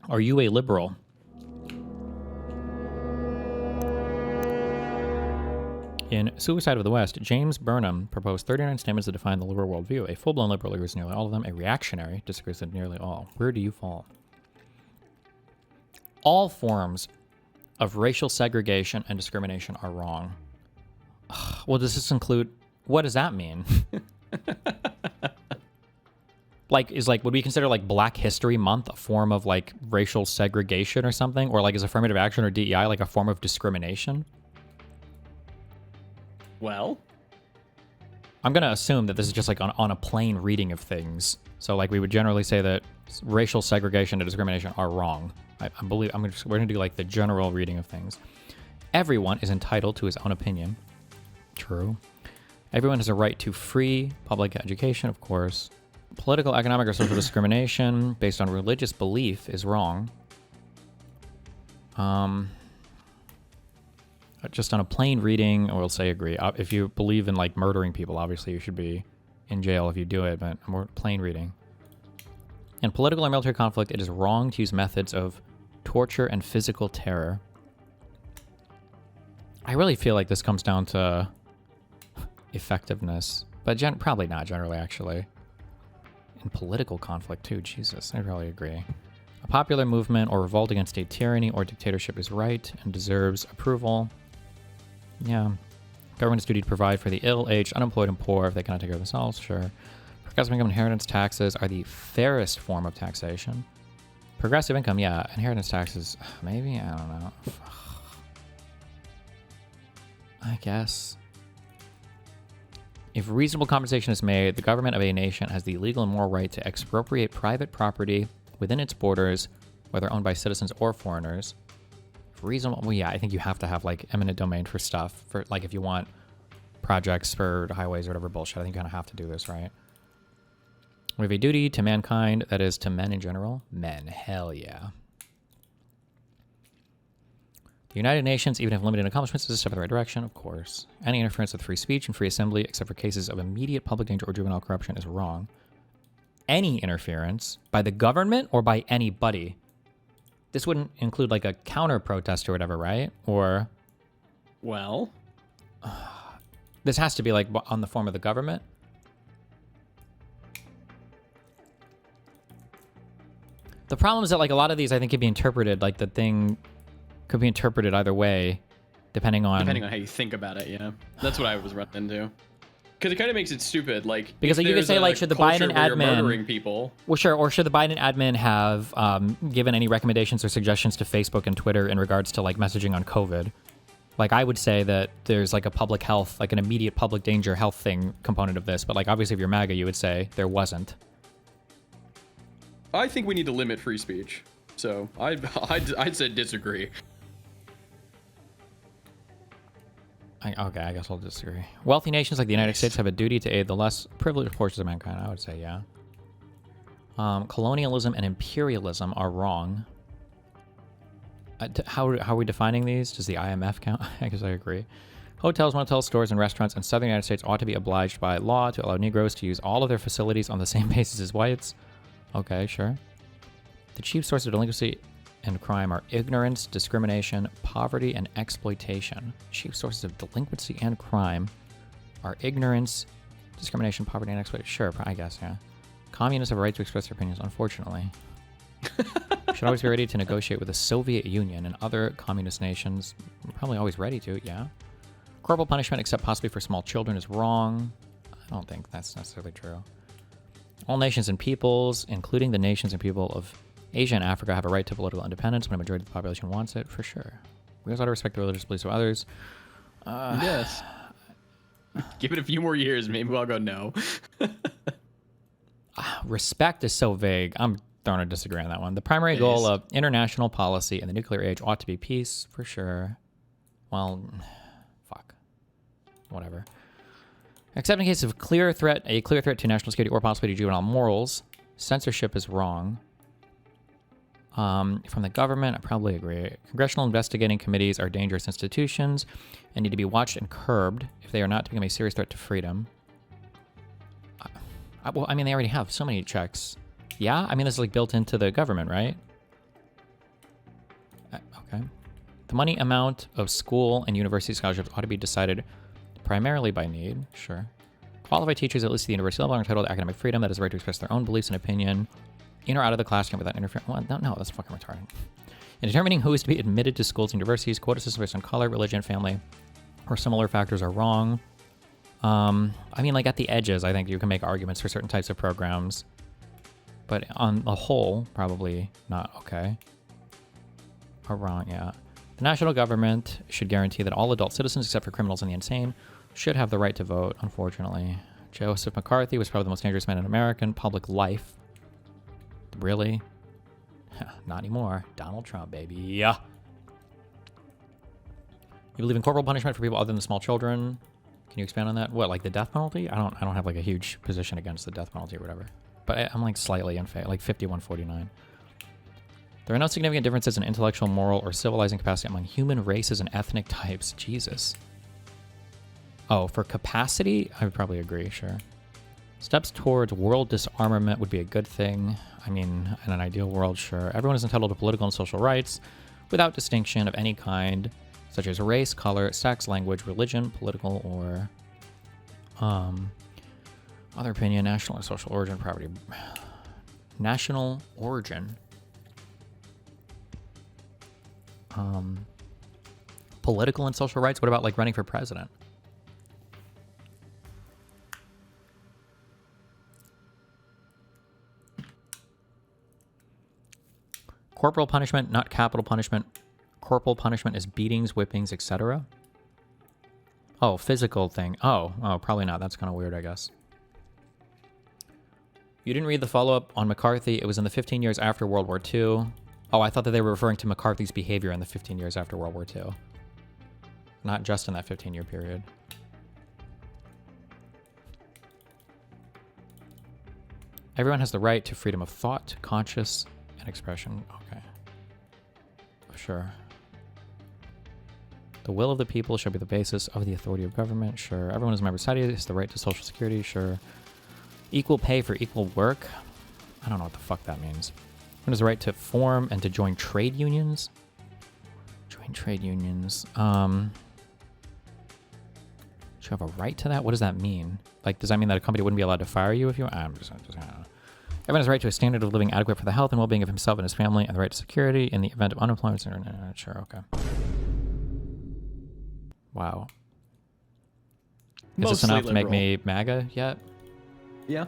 Are you a liberal? In Suicide of the West, James Burnham proposed 39 statements to define the liberal worldview. A full-blown liberal agrees with nearly all of them. A reactionary disagrees with nearly all. Where do you fall? All forms of racial segregation and discrimination are wrong. Well, does this include... What does that mean? Would we consider like Black History Month a form of like racial segregation or something? Or like is affirmative action or DEI like a form of discrimination? Well, I'm going to assume that this is just like on a plain reading of things. So like we would generally say that racial segregation and discrimination are wrong. I believe we're going to do like the general reading of things. Everyone is entitled to his own opinion. True. Everyone has a right to free public education, of course. Political, economic, or social discrimination based on religious belief is wrong. Just on a plain reading, we'll say agree. If you believe in like murdering people, obviously you should be in jail if you do it, but more plain reading. In political or military conflict, it is wrong to use methods of torture and physical terror. I really feel like this comes down to effectiveness, but probably not generally, actually. In political conflict, too. Jesus, I really agree. A popular movement or revolt against a tyranny or dictatorship is right and deserves approval. Yeah. Government's duty to provide for the ill, aged, unemployed, and poor if they cannot take care of themselves, sure. Progressive income inheritance taxes are the fairest form of taxation. Progressive income, yeah. Inheritance taxes, maybe? I don't know. I guess. If reasonable compensation is made, the government of a nation has the legal and moral right to expropriate private property within its borders, whether owned by citizens or foreigners. Reasonable, well, yeah, I think you have to have like eminent domain for stuff. For like if you want projects for highways or whatever bullshit, I think you kind of have to do this, right? We have a duty to mankind, that is to men in general. Men, hell yeah. The United Nations, even if limited accomplishments, is a step in the right direction, of course. Any interference with free speech and free assembly, except for cases of immediate public danger or juvenile corruption, is wrong. Any interference by the government or by anybody. This wouldn't include like a counter protest or whatever, right? Or, well, this has to be like on the form of the government. The problem is that like a lot of these I think could be interpreted, like the thing could be interpreted either way, depending on how you think about it. Yeah, that's what I was running into. Because it kind of makes it stupid, like because you could say like, should the Biden admin murdering people? Well, sure, or should the Biden admin have given any recommendations or suggestions to Facebook and Twitter in regards to like messaging on COVID? Like I would say that there's like a public health, like an immediate public danger health thing component of this, but like obviously if you're MAGA, you would say there wasn't. I think we need to limit free speech, so I'd say disagree. Okay, I guess I'll disagree. Wealthy nations like the United States have a duty to aid the less privileged portions of mankind. I would say, yeah. Colonialism and imperialism are wrong. How are we defining these? Does the IMF count? I guess I agree. Hotels, motels, stores, and restaurants in southern United States ought to be obliged by law to allow Negroes to use all of their facilities on the same basis as whites. Okay, sure. The chief source of delinquency and crime are ignorance, discrimination, poverty, and exploitation. Chief sources of delinquency and crime are ignorance, discrimination, poverty, and exploitation. Sure, I guess, yeah. Communists have a right to express their opinions, unfortunately. Should always be ready to negotiate with the Soviet Union and other communist nations. Probably always ready to, yeah. Corporal punishment, except possibly for small children, is wrong. I don't think that's necessarily true. All nations and peoples, including the nations and people of Asia and Africa, have a right to political independence when a majority of the population wants it, for sure. We also ought to respect the religious beliefs of others. Yes. Give it a few more years, maybe I'll go no. Respect is so vague. I'm going to disagree on that one. The primary goal of international policy in the nuclear age ought to be peace, for sure. Well, fuck. Whatever. Except in case of a clear threat to national security or possibly to juvenile morals, censorship is wrong. From the government, I probably agree. Congressional investigating committees are dangerous institutions and need to be watched and curbed if they are not to become a serious threat to freedom. Well, I mean, they already have so many checks. Yeah? I mean, this is like built into the government, right? The money amount of school and university scholarships ought to be decided primarily by need. Sure. Qualified teachers, at least at the university level, are entitled to academic freedom. That is the right to express their own beliefs and opinion in or out of the classroom without interference. Well, no, that's fucking retarded. In determining who is to be admitted to schools and universities, quota systems based on color, religion, family, or similar factors are wrong. I mean, like at the edges, I think you can make arguments for certain types of programs. But on the whole, probably not okay. Or wrong, yeah. The national government should guarantee that all adult citizens, except for criminals and the insane, should have the right to vote, unfortunately. Joseph McCarthy was probably the most dangerous man in American public life. Really? Not anymore. Donald Trump, baby. Yeah. You believe in corporal punishment for people other than small children? Can you expand on that? What, like the death penalty? I don't have like a huge position against the death penalty or whatever. But I'm like slightly in favor, like 51-49. There are no significant differences in intellectual, moral, or civilizing capacity among human races and ethnic types. Jesus. Oh, for capacity? I would probably agree, sure. Steps towards world disarmament would be a good thing. I mean, in an ideal world, sure. Everyone is entitled to political and social rights without distinction of any kind, such as race, color, sex, language, religion, political, or other opinion, national or social origin, property. National origin. Political and social rights? What about like running for president? Corporal punishment, not capital punishment. Corporal punishment is beatings, whippings, etc. Oh, physical thing. Oh, probably not. That's kind of weird, I guess. You didn't read the follow-up on McCarthy. It was in the 15 years after World War II. Oh, I thought that they were referring to McCarthy's behavior in the 15 years after World War II. Not just in that 15-year period. Everyone has the right to freedom of thought, conscience, and expression. Okay. Sure. The will of the people shall be the basis of the authority of government. Sure. Everyone is a member of society has the right to social security. Sure. Equal pay for equal work. I don't know what the fuck that means. Everyone has the right to form and to join trade unions. Join trade unions. Should you have a right to that? What does that mean? Like, does that mean that a company wouldn't be allowed to fire you if you... I'm just I don't know. Everyone has the right to a standard of living adequate for the health and well-being of himself and his family, and the right to security in the event of unemployment. Sure, okay. Wow. Is this enough to make me MAGA yet? Yeah.